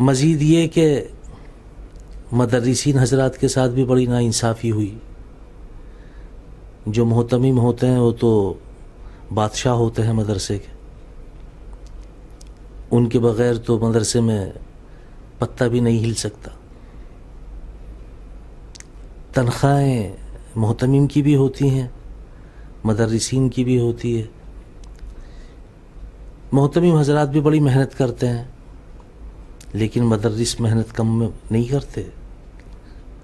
مزید یہ کہ مدرسین حضرات کے ساتھ بھی بڑی ناانصافی ہوئی. جو محتمم ہوتے ہیں وہ تو بادشاہ ہوتے ہیں مدرسے کے، ان کے بغیر تو مدرسے میں پتہ بھی نہیں ہل سکتا. تنخواہیں محتمم کی بھی ہوتی ہیں، مدرسین کی بھی ہوتی ہے. محتمم حضرات بھی بڑی محنت کرتے ہیں، لیکن مدرس محنت کم نہیں کرتے.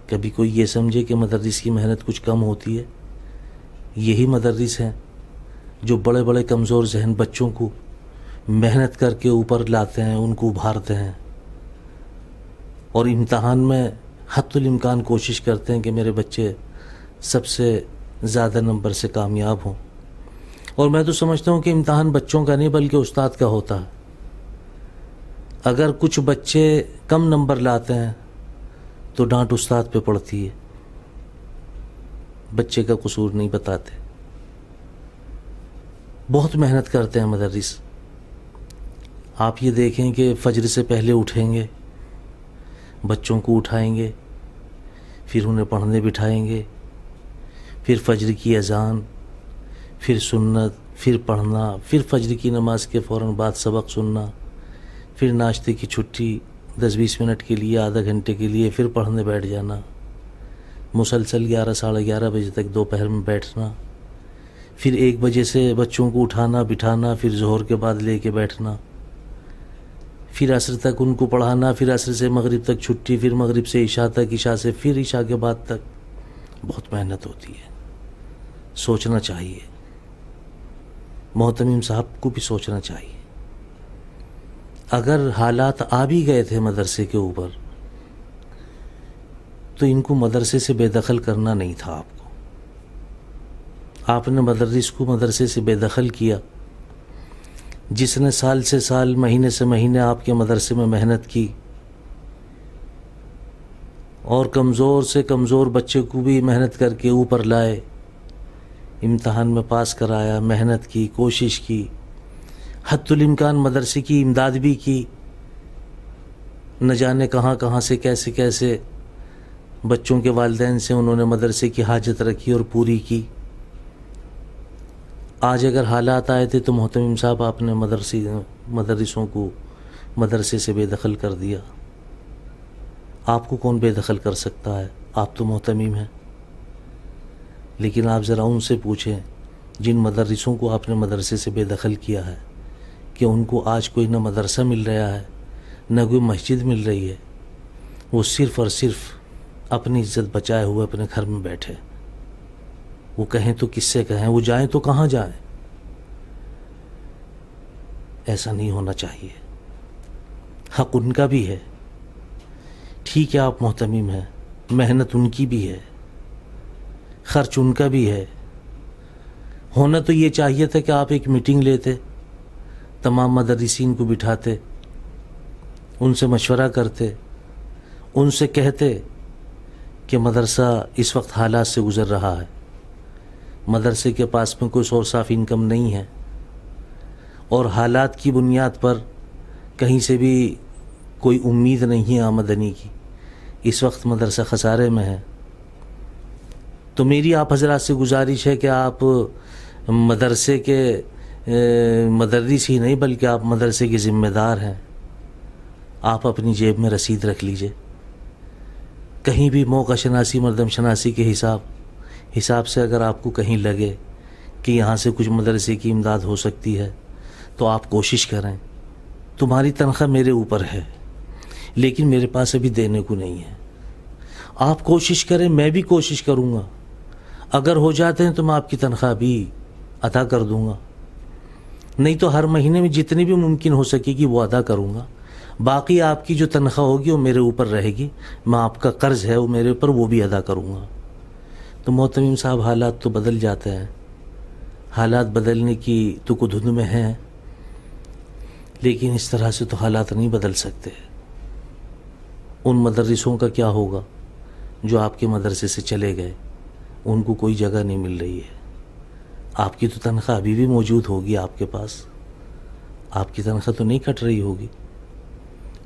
کبھی کوئی یہ سمجھے کہ مدرس کی محنت کچھ کم ہوتی ہے؟ یہی مدرس ہیں جو بڑے بڑے کمزور ذہن بچوں کو محنت کر کے اوپر لاتے ہیں، ان کو ابھارتے ہیں، اور امتحان میں حتی الامکان کوشش کرتے ہیں کہ میرے بچے سب سے زیادہ نمبر سے کامیاب ہوں. اور میں تو سمجھتا ہوں کہ امتحان بچوں کا نہیں بلکہ استاد کا ہوتا ہے. اگر کچھ بچے کم نمبر لاتے ہیں تو ڈانٹ استاد پہ پڑتی ہے، بچے کا قصور نہیں بتاتے. بہت محنت کرتے ہیں مدرس. آپ یہ دیکھیں کہ فجر سے پہلے اٹھیں گے، بچوں کو اٹھائیں گے، پھر انہیں پڑھنے بٹھائیں گے، پھر فجر کی اذان، پھر سنت، پھر پڑھنا، پھر فجر کی نماز کے فوراً بعد سبق سننا، پھر ناشتے کی چھٹی 10-20 منٹ کے لیے، آدھا گھنٹے کے لیے، پھر پڑھنے بیٹھ جانا. مسلسل 11-11:30 بجے تک دوپہر میں بیٹھنا، پھر 1 بجے سے بچوں کو اٹھانا بٹھانا، پھر ظہر کے بعد لے کے بیٹھنا، پھر عصر تک ان کو پڑھانا، پھر عصر سے مغرب تک چھٹی، پھر مغرب سے عشاء تک، عشاء سے پھر عشاء کے بعد تک. بہت محنت ہوتی ہے. سوچنا چاہیے، محتمم صاحب کو بھی سوچنا چاہیے. اگر حالات آ بھی گئے تھے مدرسے کے اوپر تو ان کو مدرسے سے بے دخل کرنا نہیں تھا. آپ نے مدرس کو مدرسے سے بے دخل کیا. جس نے سال سے سال، مہینے سے مہینے آپ کے مدرسے میں محنت کی اور کمزور سے کمزور بچے کو بھی محنت کر کے اوپر لائے، امتحان میں پاس کرایا، محنت کی، کوشش کی، حتی الامکان مدرسے کی امداد بھی کی، نہ جانے کہاں کہاں سے کیسے کیسے بچوں کے والدین سے انہوں نے مدرسے کی حاجت رکھی اور پوری کی. آج اگر حالات آئے تھے تو محتمم صاحب آپ نے مدرسوں کو مدرسے سے بے دخل کر دیا. آپ کو کون بے دخل کر سکتا ہے؟ آپ تو محتمم ہیں. لیکن آپ ذرا ان سے پوچھیں جن مدرسوں کو آپ نے مدرسے سے بے دخل کیا ہے کہ ان کو آج کوئی نہ مدرسہ مل رہا ہے نہ کوئی مسجد مل رہی ہے. وہ صرف اور صرف اپنی عزت بچائے ہوئے اپنے گھر میں بیٹھے. وہ کہیں تو کس سے کہیں، وہ جائیں تو کہاں جائیں؟ ایسا نہیں ہونا چاہیے. حق ان کا بھی ہے. ٹھیک ہے آپ محتمم ہیں، محنت ان کی بھی ہے، خرچ ان کا بھی ہے. ہونا تو یہ چاہیے تھا کہ آپ ایک میٹنگ لیتے، تمام مدرسین کو بٹھاتے، ان سے مشورہ کرتے، ان سے کہتے کہ مدرسہ اس وقت حالات سے گزر رہا ہے، مدرسے کے پاس میں کوئی سورس آف انکم نہیں ہے، اور حالات کی بنیاد پر کہیں سے بھی کوئی امید نہیں ہے آمدنی کی. اس وقت مدرسہ خسارے میں ہے. تو میری آپ حضرات سے گزارش ہے کہ آپ مدرسے کے مدرس ہی نہیں بلکہ آپ مدرسے کے ذمہ دار ہیں. آپ اپنی جیب میں رسید رکھ لیجئے. کہیں بھی موقع شناسی، مردم شناسی کے حساب سے اگر آپ کو کہیں لگے کہ یہاں سے کچھ مدرسے کی امداد ہو سکتی ہے تو آپ کوشش کریں. تمہاری تنخواہ میرے اوپر ہے لیکن میرے پاس ابھی دینے کو نہیں ہے. آپ کوشش کریں، میں بھی کوشش کروں گا. اگر ہو جاتے ہیں تو میں آپ کی تنخواہ بھی ادا کر دوں گا، نہیں تو ہر مہینے میں جتنی بھی ممکن ہو سکے گی وہ ادا کروں گا. باقی آپ کی جو تنخواہ ہوگی وہ میرے اوپر رہے گی. میں آپ کا قرض ہے وہ میرے اوپر، وہ بھی ادا کروں گا. تو محتمم صاحب حالات تو بدل جاتے ہیں، حالات بدلنے کی تو دھن میں ہیں، لیکن اس طرح سے تو حالات نہیں بدل سکتے. ان مدرسوں کا کیا ہوگا جو آپ کے مدرسے سے چلے گئے؟ ان کو کوئی جگہ نہیں مل رہی ہے. آپ کی تو تنخواہ ابھی بھی موجود ہوگی آپ کے پاس، آپ کی تنخواہ تو نہیں کٹ رہی ہوگی.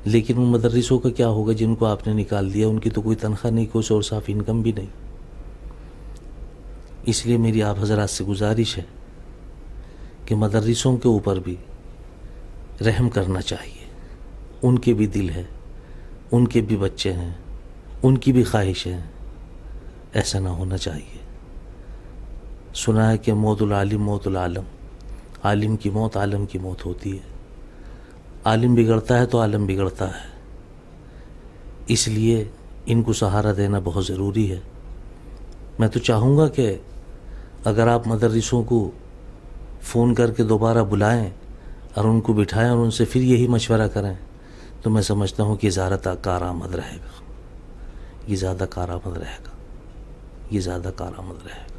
لیکن ان مدرسوں کا کیا ہوگا جن کو آپ نے نکال دیا؟ ان کی تو کوئی تنخواہ نہیں، کوئی سورس آف انکم بھی نہیں۔ اس لیے میری آپ حضرات سے گزارش ہے کہ مدرسوں کے اوپر بھی رحم کرنا چاہیے، ان کے بھی دل ہے، ان کے بھی بچے ہیں، ان کی بھی خواہشیں ہیں، ایسا نہ ہونا چاہیے۔ سنا ہے کہ موت العالم موت العالم، عالم کی موت عالم کی موت ہوتی ہے۔ عالم بگڑتا ہے تو عالم بگڑتا ہے، اس لیے ان کو سہارا دینا بہت ضروری ہے۔ میں تو چاہوں گا کہ اگر آپ مدرسوں کو فون کر کے دوبارہ بلائیں اور ان کو بٹھائیں اور ان سے پھر یہی مشورہ کریں تو میں سمجھتا ہوں کہ زیادہ کارآمد رہے گا، یہ زیادہ کارآمد رہے گا، یہ زیادہ کارآمد رہے گا۔